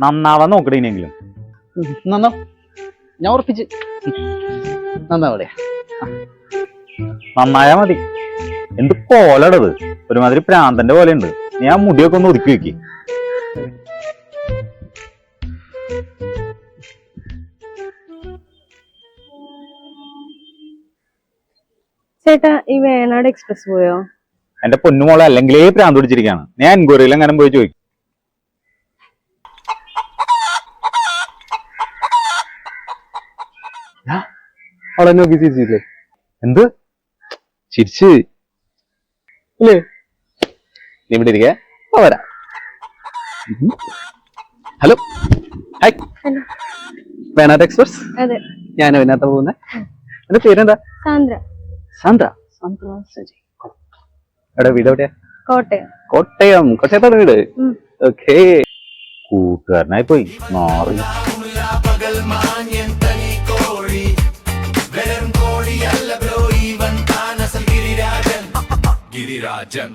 നന്നാവാൻ നോക്കണേ ഇനിയെങ്കിലും. നന്നോ, ഞാൻ ഉറപ്പിച്ച് നന്നാവടെ. നന്നായാ മതി. എന്ത് കോലടത്, ഒരുമാതിരി പ്രാന്തന്റെ പോലെ ഉണ്ട്. നീ ആ മുടിയൊക്കെ ഒന്ന് ഒതുക്കി വെക്ക്. ചേട്ടാ, ഈ വേണാട് എക്സ്പ്രസ് പോയോ? എന്റെ പൊന്നുമോളെ അല്ലെങ്കിലേ പ്രാന്ത് പിടിച്ചിരിക്കാണ്. ഞാൻ എൻക്വയറിയിൽ എങ്ങനെ പോയി ചോദിക്കും. അവളെ നോക്കി ചിരിച്ചില്ലേ? എന്ത് ചിരിച്ച് അല്ലേ? നീ ഇവിടെ ഇരിക്കേ, പോരാ. Hello, hi, Venad express. അതെ, ഞാനോ ഇതിനകത്ത് പോകുന്നേ. എന്റെ പേരെന്താ? സാന്ദ്ര. സാന്ദ്ര. സാന്ദ്ര സജി. എവിടെ വീട്? എവിടെയാ? കോട്ടയം. കോട്ടയം. കോട്ടയത്താണ് വീട്. ഓക്കേ. കൂട്ടുകാരനായി പോയി മാറി. Giriராஜன்